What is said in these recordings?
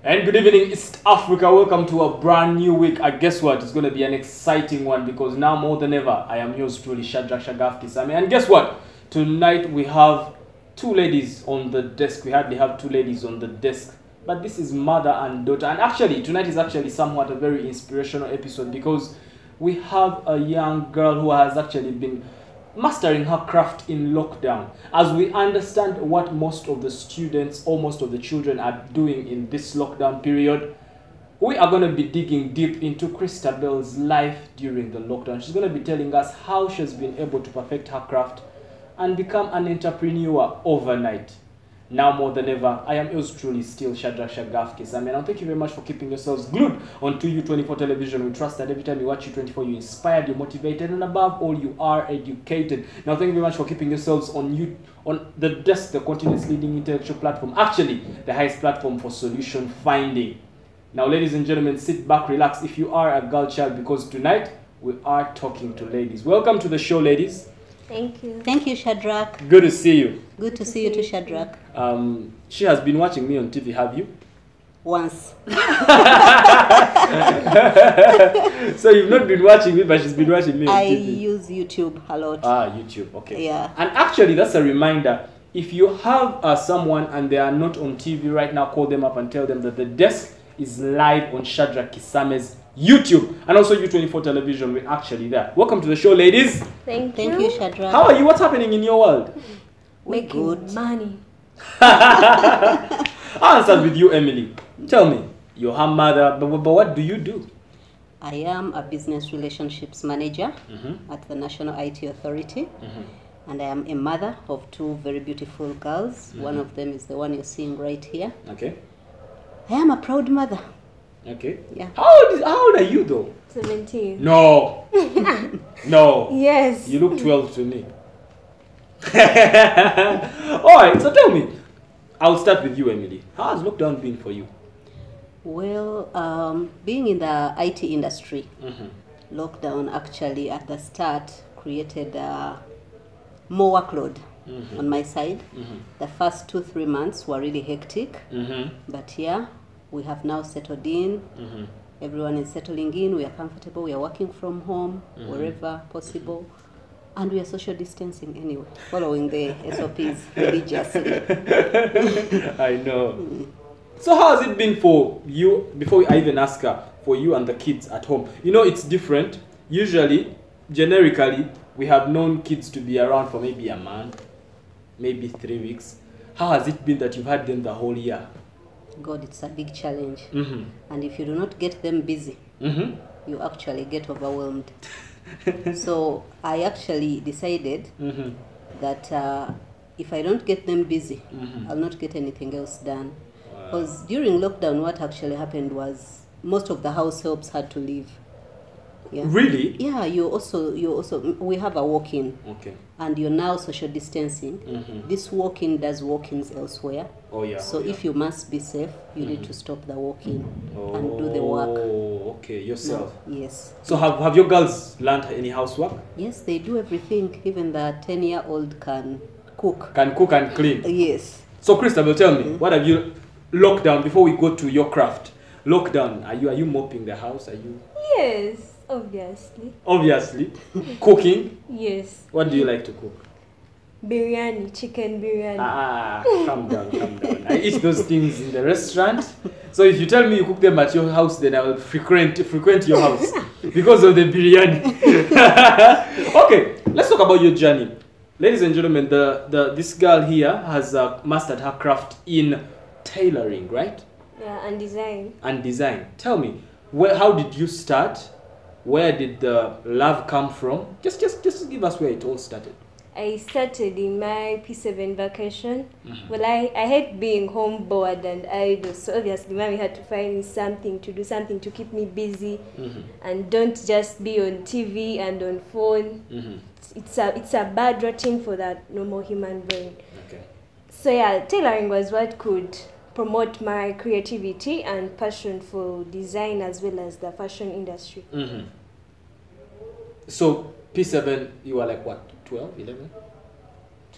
And good evening, East Africa. Welcome to a brand new week. And guess what? It's going to be an exciting one because now more than ever, I am yours truly, Shadrach Shagafki. And guess what? Tonight we have two ladies on the desk. We hardly have two ladies on the desk. But this is mother and daughter. And actually, tonight is actually somewhat a very inspirational episode because we have a young girl who has actually been mastering her craft in lockdown. As we understand what most of the students or most of the children are doing in this lockdown period, we are going to be digging deep into Christabel's life during the lockdown. She's going to be telling us how she's been able to perfect her craft and become an entrepreneur overnight. Now more than ever, I am yours truly still, Shadrach Shagafki. And thank you very much for keeping yourselves glued onto U24 television. We trust that every time you watch U24, you're inspired, you're motivated, and above all, you are educated. Now thank you very much for keeping yourselves on the desk, the continuous leading intellectual platform, actually the highest platform for solution finding. Now ladies and gentlemen, sit back, relax if you are a girl child, because tonight we are talking to ladies. Welcome to the show, ladies. Thank you. Thank you, Shadrach. Good to see you. Good to see you too, Shadrach. She has been watching me on TV, have you? Once. So you've not been watching me, but she's been watching me on TV. I use YouTube a lot. Ah, YouTube, okay. Yeah. And actually, that's a reminder. If you have someone and they are not on TV right now, call them up and tell them that the desk is live on Shadrach Kisame's YouTube and also U24 television. We're actually there. Welcome to the show, ladies. Thank you. Thank you, Shadrach. How are you? What's happening in your world? Making good money. I'll start with you, Emily. Tell me, you're her mother, but what do you do? I am a business relationships manager at the National IT Authority. And I am a mother of two very beautiful girls. One of them is the one you're seeing right here. Okay. I am a proud mother. Okay. Yeah. How old are you though? 17. No. No. Yes. You look 12 to me. Alright, so tell me. I'll start with you, Emily. How has lockdown been for you? Well, being in the IT industry, lockdown actually at the start created more workload on my side. The first 2-3 months were really hectic, but yeah, we have now settled in. Everyone is settling in. We are comfortable. We are working from home wherever possible. And we are social distancing anyway, following the SOPs religiously. I know. So how has it been for you, before I even ask her, for you and the kids at home? You know, it's different. Usually, generically, we have known kids to be around for maybe a month, maybe 3 weeks. How has it been that you've had them the whole year? God, it's a big challenge. And if you do not get them busy, you actually get overwhelmed. So I actually decided that if I don't get them busy, I'll not get anything else done. Because during lockdown, what actually happened was most of the house helps had to leave. Yeah. Really? Yeah, you also we have a walk-in. Okay. And you're now social distancing. This walk-in does walk-ins elsewhere. Oh yeah. So if you must be safe, you need to stop the walk-in and do the work. Oh, okay, yourself. No, yes. So have your girls learned any housework? Yes, they do everything. Even the 10-year-old can cook. Can cook and clean? Yes. So Christabel, tell me, what have you lockdown, before we go to your craft? Lockdown, are you mopping the house? Are you? Yes, obviously. Obviously. Cooking? Yes. What do you like to cook? Biryani, chicken biryani. Calm down, calm down. I eat those things in the restaurant. So if you tell me you cook them at your house, then I will frequent your house because of the biryani. Okay, let's talk about your journey. Ladies and gentlemen, this girl here has mastered her craft in tailoring, right? Yeah, and design. And design. Tell me, how did you start? Where did the love come from? Just give us where it all started. I started in my P7 vacation. Well, I hate being home bored and idle, so obviously mommy had to find me something to do, something to keep me busy, and don't just be on TV and on phone. It's a bad routine for that normal human brain. Okay. So yeah, tailoring was what could promote my creativity and passion for design as well as the fashion industry. So P7, you were like what, 12, 11?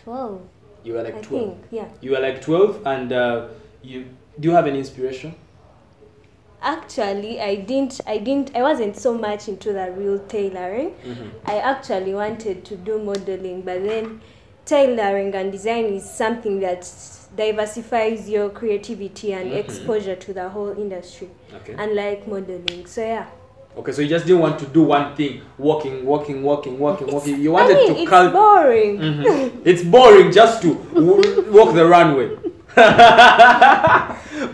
12. You were like 12. I think, yeah. You were like 12, and do you have any inspiration? Actually, I wasn't so much into the real tailoring. I actually wanted to do modeling, but then tailoring and design is something that diversifies your creativity and exposure to the whole industry, unlike modeling. So yeah. Okay, so you just didn't want to do one thing, walking. You wanted to it's boring. It's boring just to walk the runway.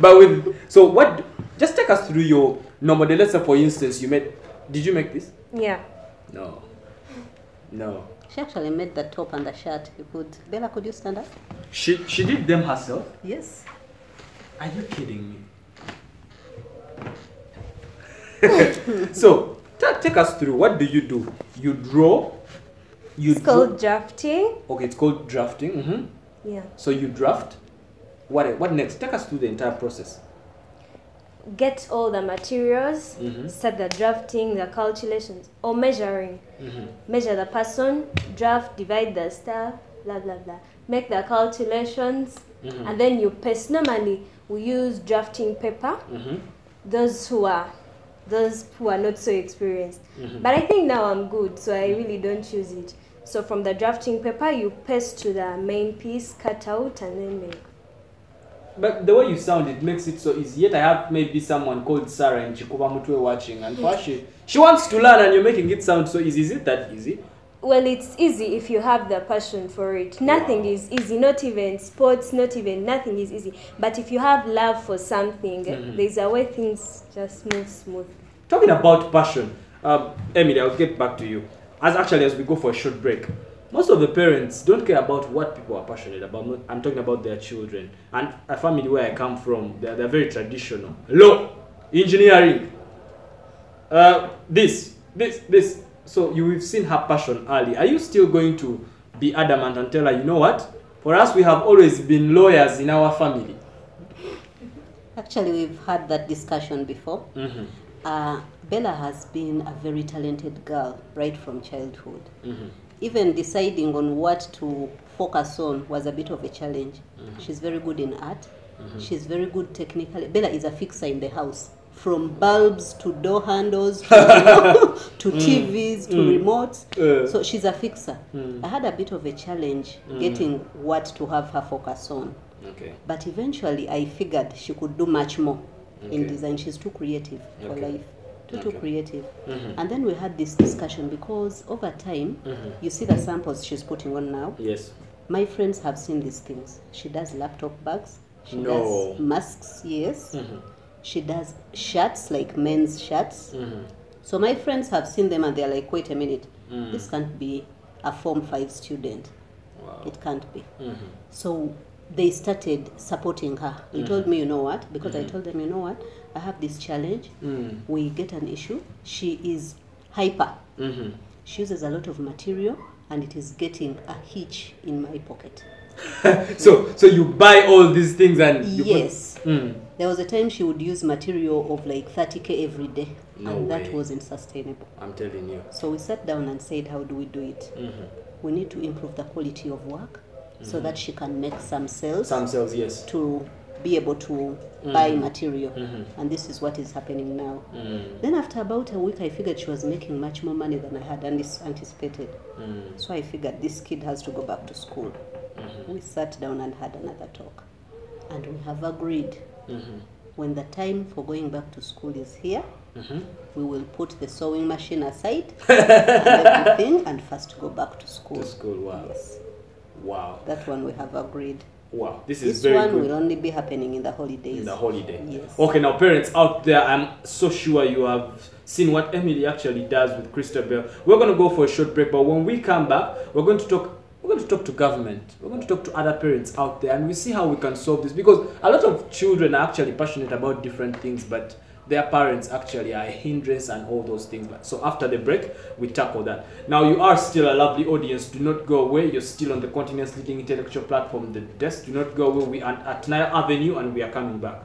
But what? Just take us through your normal day. Let's say, for instance, did you make this? Yeah. No. She actually made the top and the shirt. Bella, could you stand up? She did them herself? Yes. Are you kidding me? So, take us through. What do? You draw? It's called drafting. Okay, it's called drafting. Yeah. So you draft. What next? Take us through the entire process. Get all the materials, start the drafting, the calculations, or measuring. Measure the person, draft, divide the stuff, blah, blah, blah. Make the calculations, and then you paste. Normally, we use drafting paper, those who are not so experienced. But I think now I'm good, so I really don't use it. So from the drafting paper, you paste to the main piece, cut out, and then make. But the way you sound, it makes it so easy. Yet I have maybe someone called Sarah in Chikuba Mutwe watching, and for she wants to learn, and you're making it sound so easy. Is it that easy? Well, it's easy if you have the passion for it. Nothing is easy, not even sports, nothing is easy. But if you have love for something, there's a way things just move smooth. Talking about passion, Emily, I'll get back to you. As we go for a short break, most of the parents don't care about what people are passionate about. I'm talking about their children. And a family where I come from, they're very traditional. Law, engineering, this. So you've seen her passion early. Are you still going to be adamant and tell her, you know what? For us, we have always been lawyers in our family. Actually, we've had that discussion before. Bella has been a very talented girl right from childhood. Even deciding on what to focus on was a bit of a challenge. She's very good in art. She's very good technically. Bella is a fixer in the house. From bulbs to door handles to TVs to remotes. So she's a fixer. I had a bit of a challenge getting what to have her focus on. But eventually I figured she could do much more in design. She's too creative for life. Too creative. And then we had this discussion because over time, you see the samples she's putting on now. Yes. My friends have seen these things. She does laptop bags. She does masks, yes. She does shirts, like men's shirts. So my friends have seen them and they're like, wait a minute, this can't be a Form 5 student. Wow. It can't be. So they started supporting her. They told me, you know what? Because I told them, you know what? I have this challenge. We get an issue. She is hyper. She uses a lot of material and it is getting a hitch in my pocket. So you buy all these things and you yes. There was a time she would use material of like 30K every day. That wasn't sustainable. I'm telling you. So we sat down and said, how do we do it? We need to improve the quality of work so that she can make some sales. Some sales, yes. To be able to buy material. And this is what is happening now. Then after about a week, I figured she was making much more money than I had anticipated. So I figured this kid has to go back to school. We sat down and had another talk. And we have agreed when the time for going back to school is here, we will put the sewing machine aside and everything and first go back to school. To school, wow. Yes. Wow. That one we have agreed. Wow, this is very good. This one will only be happening in the holidays. In the holiday. Yes. Okay, now parents out there, I'm so sure you have seen what Emily actually does with Christabel. We're going to go for a short break, but when we come back, we're going to talk to government. We're going to talk to other parents out there and we see how we can solve this, because a lot of children are actually passionate about different things, but their parents actually are a hindrance and all those things. So after the break, we tackle that. Now, you are still a lovely audience. Do not go away. You're still on the continent's leading intellectual platform, The Desk. Do not go away. We are at Nile Avenue and we are coming back.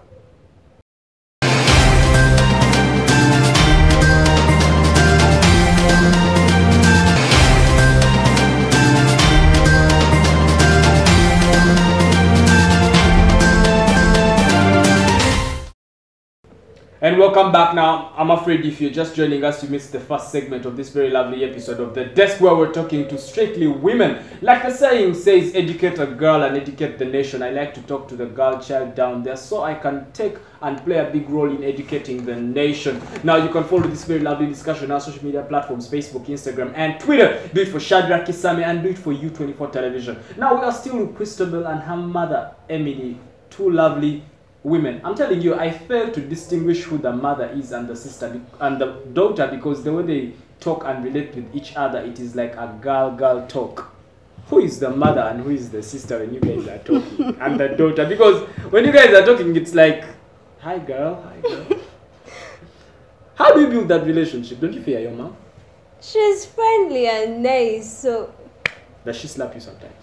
And welcome back now. I'm afraid if you're just joining us, you missed the first segment of this very lovely episode of The Desk, where we're talking to strictly women. Like the saying says, educate a girl and educate the nation. I like to talk to the girl child down there so I can take and play a big role in educating the nation. Now, you can follow this very lovely discussion on our social media platforms, Facebook, Instagram, and Twitter. Do it for Shadrach Kisame and do it for U24 Television. Now, we are still with Christabel and her mother, Emily, two lovely women. I'm telling you, I fail to distinguish who the mother is and the sister and the daughter, because the way they talk and relate with each other, it is like a girl talk. Who is the mother and who is the sister when you guys are talking? And the daughter, because when you guys are talking, it's like, hi girl, hi girl. How do you build that relationship? Don't you fear your mom? She's friendly and nice, so... Does she slap you sometimes?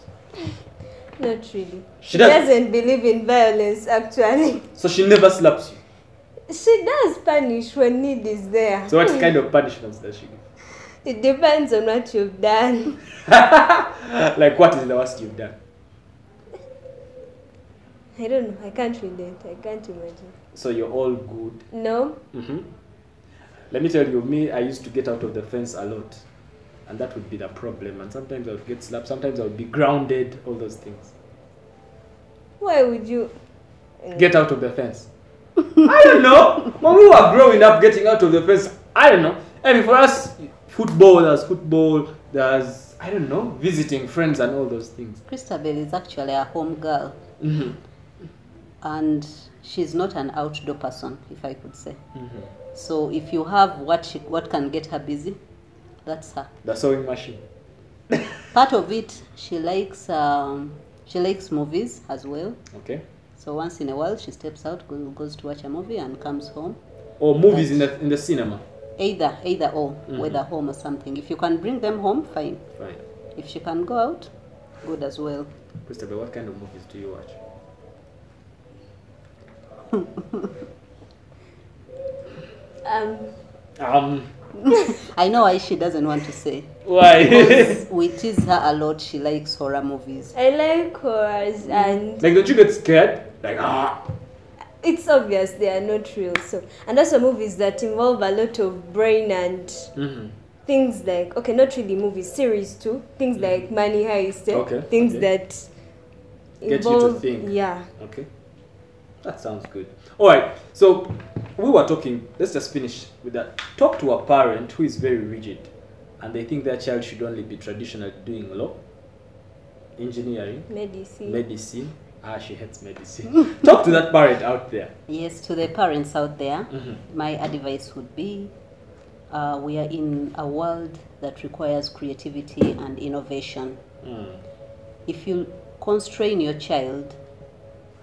Not really. She doesn't believe in violence, actually. So she never slaps you? She does punish when need is there. So what kind of punishments does she give? It depends on what you've done. Like, what is the worst you've done? I don't know. I can't relate. I can't imagine. So you're all good? No. Let me tell you, me, I used to get out of the fence a lot. And that would be the problem. And sometimes I would get slapped. Sometimes I would be grounded. All those things. Why would you... Get out of the fence? I don't know. When we were growing up, getting out of the fence, I don't know. I mean, for us, football, there's, I don't know, visiting friends and all those things. Christabel is actually a home girl. And she's not an outdoor person, if I could say. So if you have what can get her busy, that's her. The sewing machine. Part of it, she likes movies as well. Okay. So once in a while, she steps out, goes to watch a movie, and comes home. Or movies in the cinema. Either or, whether home or something. If you can bring them home, fine. Fine. If she can go out, good as well. Christabel, what kind of movies do you watch? I know why she doesn't want to say. Why? Because we tease her a lot. She likes horror movies. I like horrors and... Like, don't you get scared? Like, It's obvious they are not real. So, and also movies that involve a lot of brain and things like, okay, not really movies, series too. Things like Money Heist. Things that involve... Get you to think. Yeah. Okay. That sounds good. All right. So, we were talking, let's just finish with that. Talk to a parent who is very rigid and they think their child should only be traditionally doing law, engineering, medicine. She hates medicine. Talk to that parent out there. Yes, to the parents out there, my advice would be, we are in a world that requires creativity and innovation. If you constrain your child,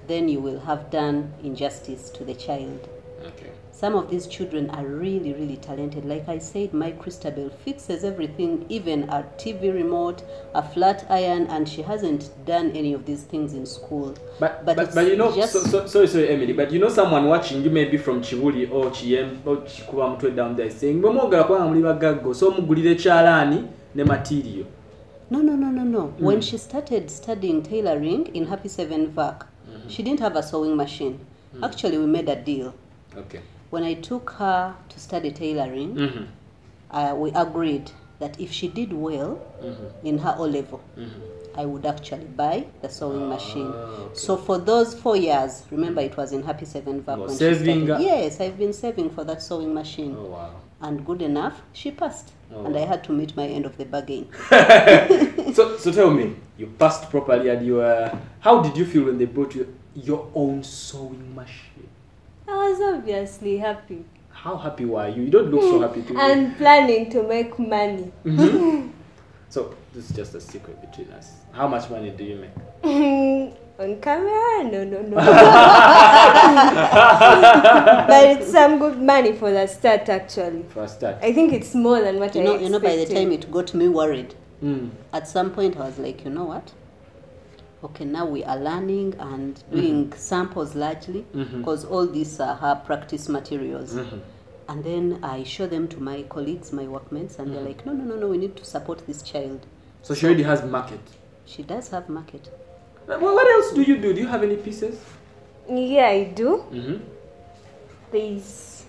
then you will have done injustice to the child. Okay. Some of these children are really, really talented. Like I said, my Christabel fixes everything, even a TV remote, a flat iron, and she hasn't done any of these things in school. But you know, sorry, Emily, but you know someone watching you maybe from Chibuli or Chiem or Chikuamtwe down there saying, so mugulire chalani ne material. No. When she started studying tailoring in Happy 7 VAC, she didn't have a sewing machine. Actually, we made a deal. Okay. When I took her to study tailoring, we agreed that if she did well in her O-level, I would actually buy the sewing machine. Okay. So for those 4 years, remember it was in Happy 7 VAC when she studied. Yes, I've been saving for that sewing machine. Oh, wow. And good enough, she passed. And I had to meet my end of the bargain. So tell me, you passed properly and you were... How did you feel when they brought you your own sewing machine? I was obviously happy. How happy were you? You don't look so happy to me. And planning to make money. So, this is just a secret between us. How much money do you make? On camera? No. But it's some good money for the start, actually. For a start? I think it's more than what I expected. You know, by the time it got me worried, at some point I was like, you know what? Okay, now we are learning and doing samples largely, because all these are her practice materials. And then I show them to my colleagues, my workmates, and they're like, no, we need to support this child. So she already has market? She does have market. What else do you do? Do you have any pieces? Yeah, I do. There's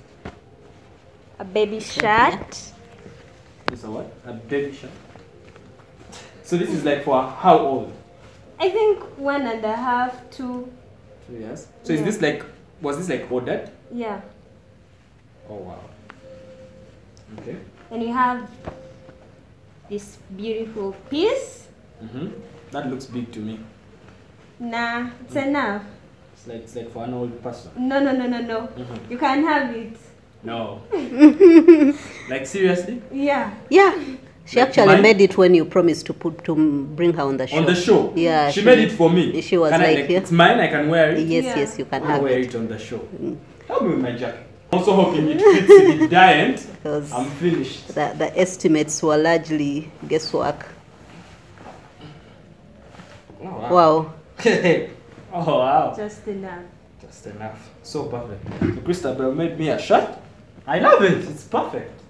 a baby shirt. It's a what? A baby shirt. So this is like for how old? I think 1.5, 2. 2 years. So is this like, was this like ordered? Yeah. Oh wow. Okay. And you have this beautiful piece. That looks big to me. Nah, it's enough. It's like for an old person. No. You can't have it. No. Like seriously? Yeah. Yeah. She Like actually mine? made it when you promised to bring her on the show. On the show? Yeah. She made it for me. She was can like, I, yeah. It's mine, I can wear it? Yes, Yeah. yes, you can I'll have wear it. it on the show. Help me with my jacket. Also hoping it fits. If it giant, Because I'm finished. the estimates were largely guesswork. Oh, wow. Wow. Oh wow. Just enough. Just enough. So perfect. So Christabel made me a shirt. I love it. It's perfect.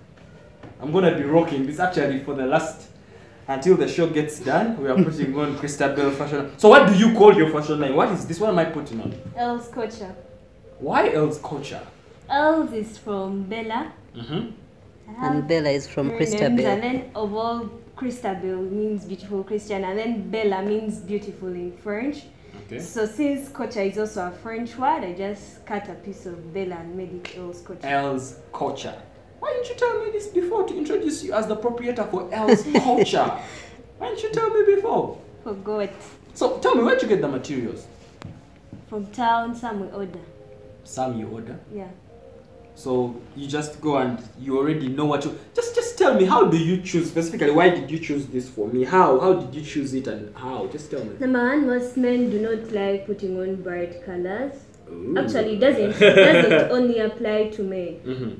I'm gonna be rocking this actually for the last, until the show gets done. We are putting on Christabel fashion. So what do you call your fashion line? What is this? What am I putting on? Elle's culture. Why else culture? Elle's is from Bella. And Bella is from And Christabel. then of all, Christabel means beautiful Christian, and then Bella means beautiful in French. Okay. So since culture is also a French word, I just cut a piece of Bella and made it Elle's culture. Elle's culture. Why didn't you tell me this before to introduce you as the proprietor for Elle's culture? Why didn't you tell me before? Forgot. So tell me, where'd you get the materials? From town, some we order. Some you order. Yeah. So you just go and you already know what you just tell me, how do you choose specifically? Why did you choose this for me? How did you choose it and how? Just tell me. Number one, most men do not like putting on bright colors. Ooh. Actually, it doesn't only apply to men. Mm-hmm.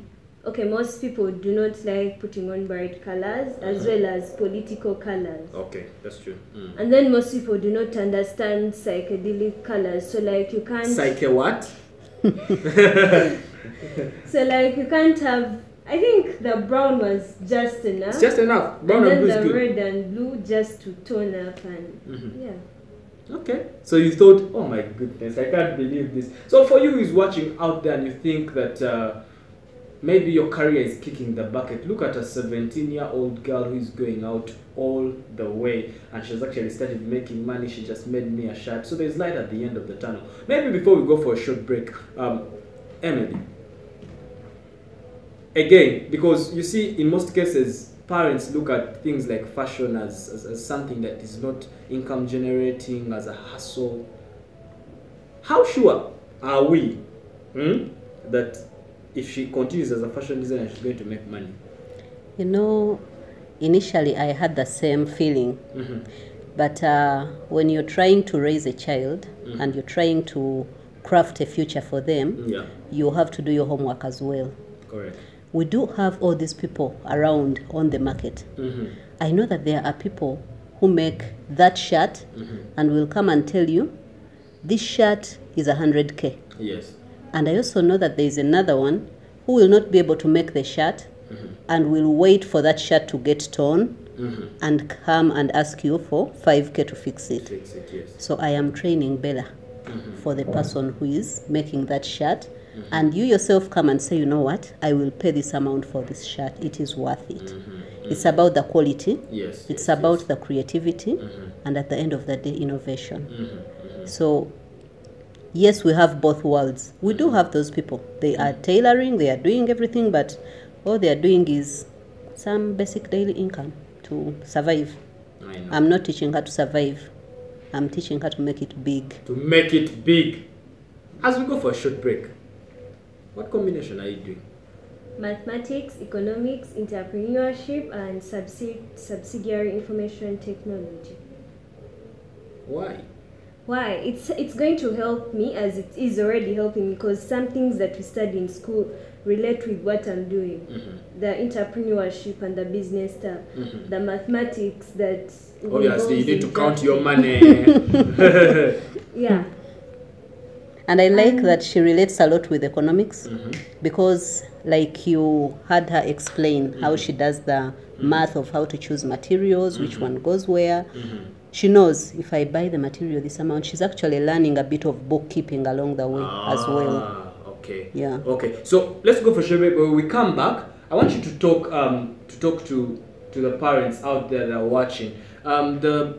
Okay, most people do not like putting on bright colors as well as political colors. Okay, that's true. And then most people do not understand psychedelic colors. So like you can't Psyche what? So like you can't have, I think the brown was just enough. It's just enough. Brown and and blue then is the good. red and blue just to tone up and yeah. Okay. So you thought, oh my goodness, I can't believe this. So for you who's watching out there and you think that maybe your career is kicking the bucket, look at a 17-year-old girl who is going out all the way and she's actually started making money. She just made me a shirt. So there's light at the end of the tunnel. Maybe before we go for a short break, Emily, again, because you see in most cases parents look at things like fashion as something that is not income generating, as a hustle. How sure are we that if she continues as a fashion designer she's going to make money? You know, initially I had the same feeling. But when you're trying to raise a child and you're trying to craft a future for them, you have to do your homework as well. Correct. We do have all these people around on the market. I know that there are people who make that shirt and will come and tell you, this shirt is 100K. Yes. And I also know that there is another one who will not be able to make the shirt and will wait for that shirt to get torn and come and ask you for 5K to fix it. Yes. So I am training Bella for the person who is making that shirt. And you yourself come and say, you know what, I will pay this amount for this shirt. It is worth it. It's about the quality. Yes. It's about the creativity. And at the end of the day, innovation. So yes, we have both worlds. We do have those people. They are tailoring, they are doing everything, but all they are doing is some basic daily income to survive. I know. I'm not teaching her to survive. I'm teaching her to make it big. To make it big. As we go for a short break, what combination are you doing? Mathematics, economics, entrepreneurship, and subsidiary information technology. Why? Why? It's going to help me, as it is already helping me, because some things that we study in school relate with what I'm doing. The entrepreneurship and the business stuff. The mathematics that... Obviously, you need to count your money. Yeah. And I like that she relates a lot with economics because like you had her explain how she does the math of how to choose materials, which one goes where. She knows if I buy the material this amount, she's actually learning a bit of bookkeeping along the way as well. Okay. Yeah. Okay. So let's go for short break. When we come back, I want you to talk to the parents out there that are watching. The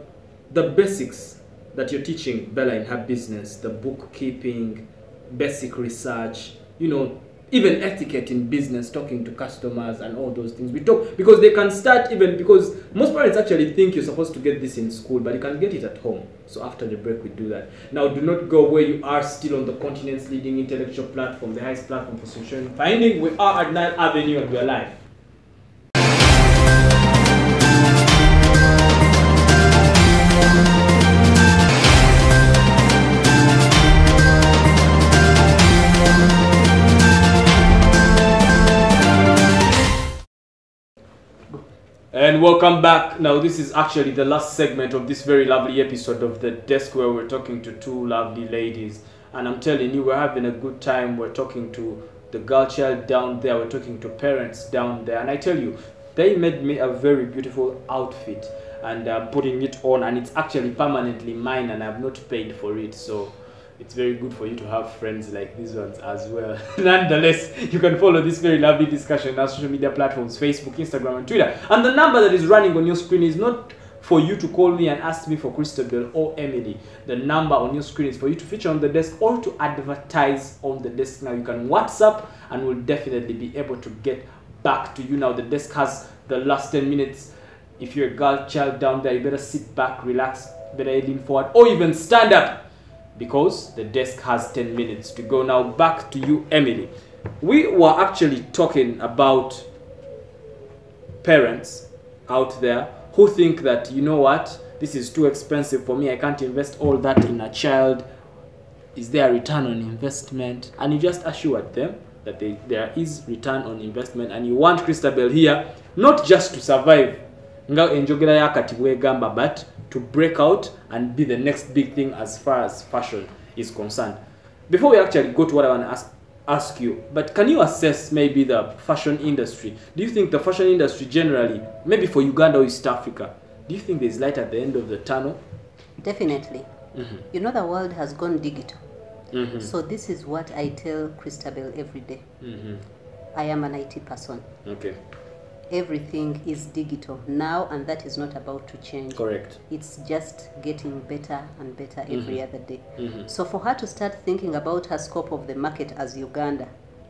basics that you're teaching Bella in her business, the bookkeeping, basic research, you know, even etiquette in business, talking to customers and all those things. We talk because they can start even because most parents actually think you're supposed to get this in school, but you can get it at home. So after the break, we do that. Now, do not go where you are still on the continent's leading intellectual platform, the highest platform for social finding. We are at 9th Avenue and we are live. And welcome back. Now this is actually the last segment of this very lovely episode of The Desk, where we're talking to two lovely ladies. And I'm telling you, we're having a good time. We're talking to the girl child down there. We're talking to parents down there. And I tell you, they made me a very beautiful outfit. And I'm putting it on, and it's actually permanently mine, and I've not paid for it. So it's very good for you to have friends like these ones as well. Nonetheless, you can follow this very lovely discussion on our social media platforms, Facebook, Instagram, and Twitter. And the number that is running on your screen is not for you to call me and ask me for Christabel or Emily. The number on your screen is for you to feature on the desk or to advertise on the desk. Now you can WhatsApp, and we'll definitely be able to get back to you. Now the desk has the last 10 minutes. If you're a girl child down there, you better sit back, relax, better lean forward, or even stand up, because the desk has 10 minutes to go. Now back to you, Emily. We were actually talking about parents out there who think that, you know what, this is too expensive for me, I can't invest all that in a child. Is there a return on investment? And you just assured them that there is return on investment, and you want Christabel here not just to survive, but to break out and be the next big thing as far as fashion is concerned. Before we actually go to what I want to ask you, but can you assess maybe the fashion industry? Do you think the fashion industry generally, maybe for Uganda or East Africa, do you think there's light at the end of the tunnel? Definitely. You know, the world has gone digital. So this is what I tell Christabel every day. I am an IT person. Okay. Everything is digital now, and that is not about to change. Correct. It's just getting better and better every other day. So for her to start thinking about her scope of the market as Uganda,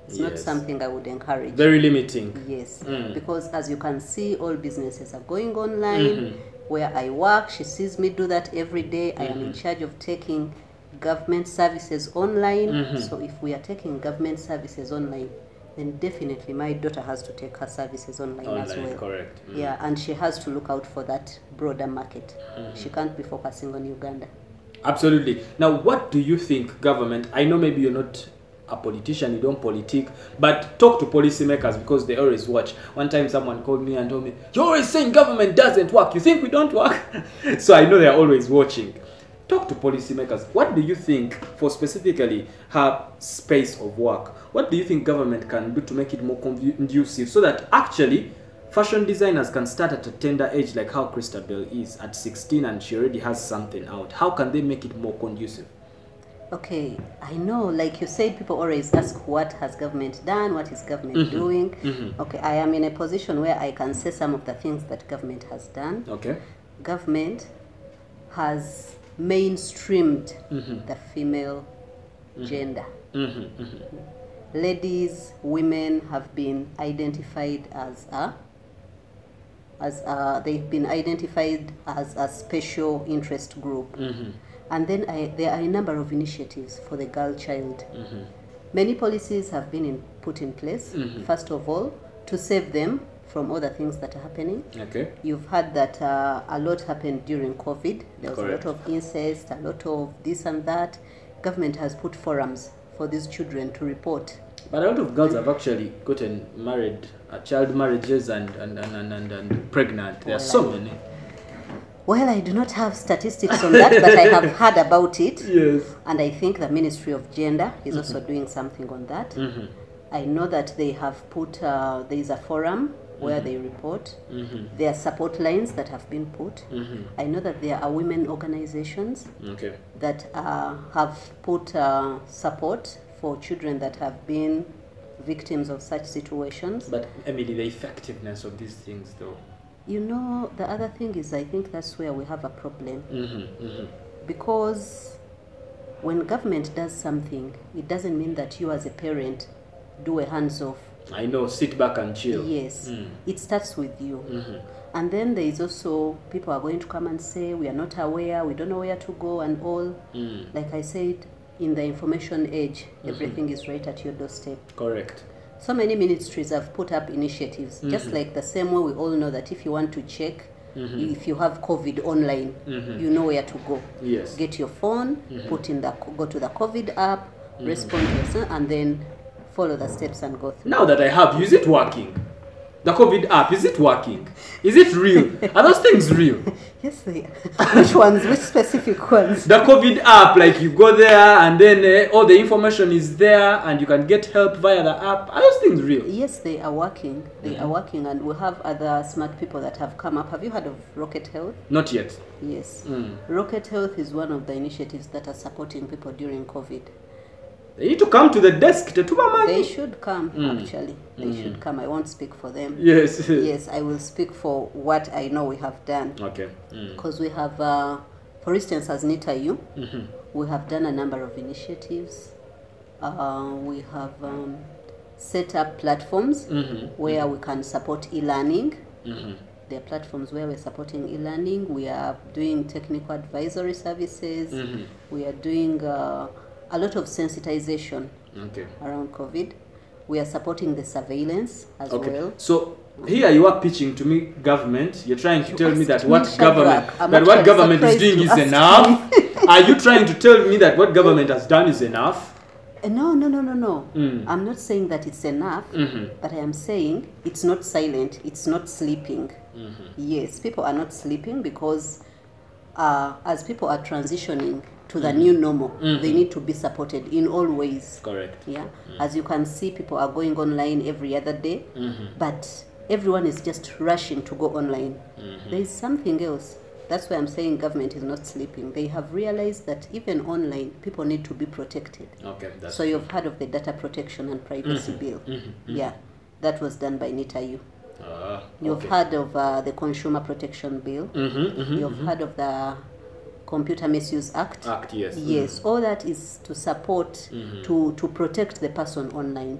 it's not something I would encourage. Very limiting. Yes, because as you can see, all businesses are going online. Where I work, she sees me do that every day. I am in charge of taking government services online. So if we are taking government services online, then definitely my daughter has to take her services online as well. Correct. Yeah, and she has to look out for that broader market. She can't be focusing on Uganda. Absolutely. Now, what do you think government, I know maybe you're not a politician, you don't politic, but talk to policymakers because they always watch. One time someone called me and told me, you're always saying government doesn't work. You think we don't work? So I know they're always watching. Talk to policymakers. What do you think for specifically her space of work? What do you think government can do to make it more conducive so that actually fashion designers can start at a tender age like how Christabel is at 16 and she already has something out? How can they make it more conducive? Okay, I know, like you said, people always ask what has government done, what is government doing. Okay, I am in a position where I can say some of the things that government has done. Okay. Government has mainstreamed the female gender. Ladies, women have been identified they've been identified as a special interest group. And then there are a number of initiatives for the girl child. Many policies have been put in place, first of all, to save them from other things that are happening. Okay. You've heard that a lot happened during COVID. There was Correct. a lot of incest, a lot of this and that. Government has put forums for these children to report. But a lot of girls have actually gotten married, child marriages and pregnant. There are so many. Well, I do not have statistics on that, but I have heard about it. Yes. And I think the Ministry of Gender is also doing something on that. I know that they have put, there is a forum where they report. There are support lines that have been put. I know that there are women organizations that have put support for children that have been victims of such situations. But Emily, the effectiveness of these things, though. You know, the other thing is, I think that's where we have a problem. Because when government does something, it doesn't mean that you as a parent do a hands-off. I know, sit back and chill. Yes, it starts with you. And then there is also, people are going to come and say, we are not aware, we don't know where to go and all. Like I said, in the information age, everything is right at your doorstep. Correct. So many ministries have put up initiatives, just like the same way we all know that if you want to check, if you have COVID online, you know where to go. Yes. Get your phone, go to the COVID app, respond to yourself, and then follow the steps and go through. Now that I have you, is it working? The COVID app, is it working? Is it real? Are those things real? Yes, they are. Which ones? Which specific ones? The COVID app, like you go there and then all the information is there and you can get help via the app. Are those things real? Yes, they are working. They are working, and we have other smart people that have come up. Have you heard of Rocket Health? Not yet. Yes. Rocket Health is one of the initiatives that are supporting people during COVID. They need to come to the desk to money. They should come, actually. They should come. I won't speak for them. Yes. Yes, I will speak for what I know we have done. Okay. Because we have, for instance, as NITAU, we have done a number of initiatives. We have set up platforms where we can support e-learning. There are platforms where we're supporting e-learning. We are doing technical advisory services. We are doing a lot of sensitization around COVID. We are supporting the surveillance as well. So here you are pitching to me government. You're trying to tell me that what government is doing is enough. Are you trying to tell me that what government has done is enough? No. I'm not saying that it's enough, but I am saying it's not silent. It's not sleeping. Yes, people are not sleeping because as people are transitioning to the new normal, they need to be supported in all ways. Correct. Yeah. As you can see, people are going online every other day, but everyone is just rushing to go online. There is something else. That's why I'm saying government is not sleeping. They have realized that even online, people need to be protected. Okay. So you've heard of the Data Protection and Privacy Bill. Yeah. That was done by NITAU. You've heard of the Consumer Protection Bill. You've heard of the Computer Misuse Act. Yes. Yes, all that is to support, to protect the person online.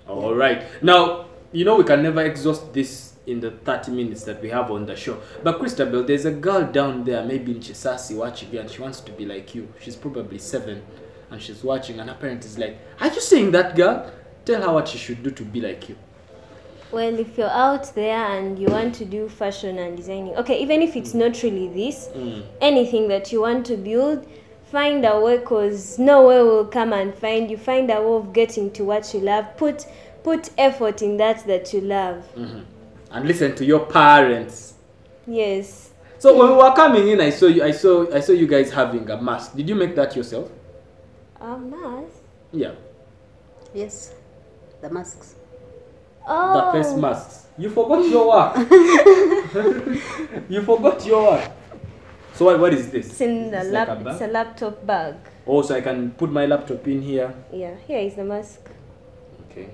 All right. Now, you know we can never exhaust this in the 30 minutes that we have on the show. But Christabel, there's a girl down there, maybe in Chisasi, watching you, and she wants to be like you. She's probably 7, and she's watching, and her parent is like, are you saying that, girl? Tell her what she should do to be like you. Well, if you're out there and you want to do fashion and designing, okay, even if it's not really this, anything that you want to build, find a way, because no way will come and find you. Find a way of getting to what you love. Put effort in that you love. And listen to your parents. Yes. So when we were coming in, I saw you guys having a mask. Did you make that yourself? Mask? Yeah. Yes, the masks. The face masks. You forgot your work. You forgot your work. So what is this? It's in the it's a laptop bag. Oh, so I can put my laptop in here. Yeah, here is the mask. Okay.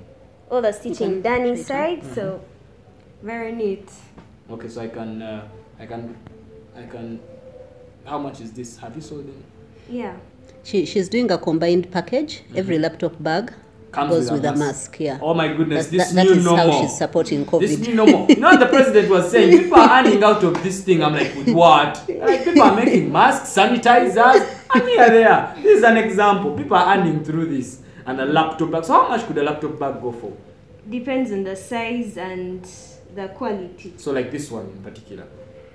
All the stitching done inside, so very neat. Okay, so I can. How much is this? Have you sold them? Yeah. She's doing a combined package. Every laptop bag goes with a mask. Yeah. Oh my goodness, that is how she's supporting COVID. This new normal. You know what the president was saying? People are earning out of this thing. I'm like, with what? Like people are making masks, sanitizers, and here they are. This is an example. People are earning through this. And a laptop bag. So how much could a laptop bag go for? Depends on the size and the quality. So like this one in particular?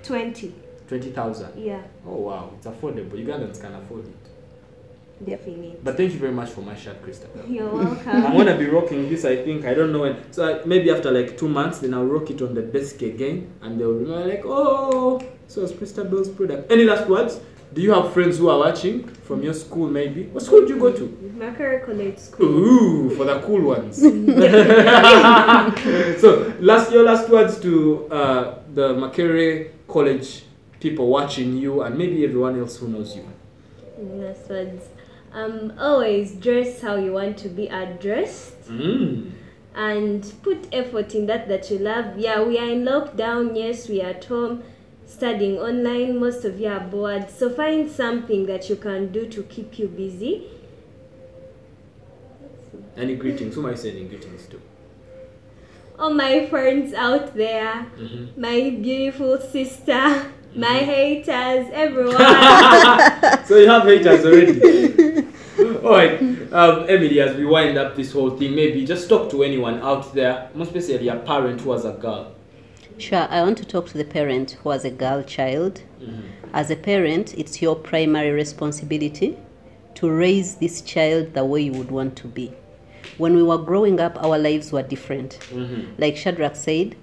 20,000. Yeah. Oh wow, it's affordable. Ugandans can afford it. Definitely. But thank you very much for my shirt, Christabel. You're welcome. I'm gonna be rocking this. I think I don't know when. So maybe after like 2 months, then I'll rock it on the desk again, and they'll be like, "Oh, so it's Christabel's product." Any last words? Do you have friends who are watching from your school? Maybe. What school do you go to? Macquarie College School. Ooh, for the cool ones. So your last words to the Macquarie College people watching you, and maybe everyone else who knows you. Last words. Always dress how you want to be addressed. and put effort in that you love. Yeah, we are in lockdown. Yes, we are at home studying online. Most of you are bored. So find something that you can do to keep you busy. Any greetings? Who am I sending greetings to? All my friends out there, my beautiful sister, my haters, everyone. So you have haters already. Alright, Emily, as we wind up this whole thing, maybe just talk to anyone out there, most especially a parent who has a girl. Sure, I want to talk to the parent who has a girl child. As a parent, it's your primary responsibility to raise this child the way you would want to be. When we were growing up, our lives were different. Like Shadrach said,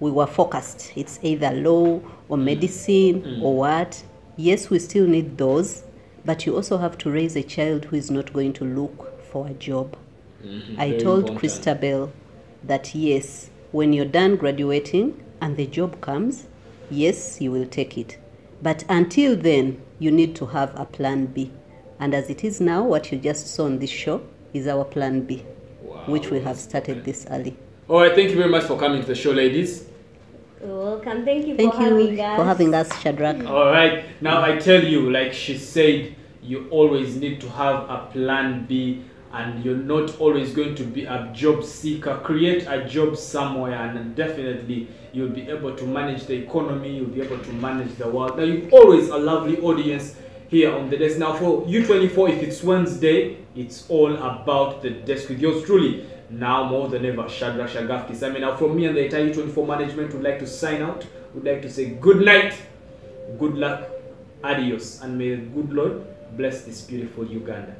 we were focused. It's either law or medicine or what. Yes, we still need those, but you also have to raise a child who is not going to look for a job. I told Christabel that yes, when you're done graduating and the job comes, yes, you will take it. But until then, you need to have a plan B. And as it is now, what you just saw on this show is our plan B, which we have started this early. All right, thank you very much for coming to the show, ladies. You're welcome. Thank you Thank for you having us. for having us, Shadrach. All right, now I tell you, like she said, you always need to have a plan B, and you're not always going to be a job seeker. Create a job somewhere, and definitely you'll be able to manage the economy, you'll be able to manage the world. Now, you've always a lovely audience here on the desk. Now, for U24, if it's Wednesday, it's all about the desk with yours truly. Now more than ever, Shadrach Shagafkis. I mean, now from me and the entire U24 management would like to sign out. Would like to say good night, good luck, adios, and may the good Lord bless this beautiful Uganda.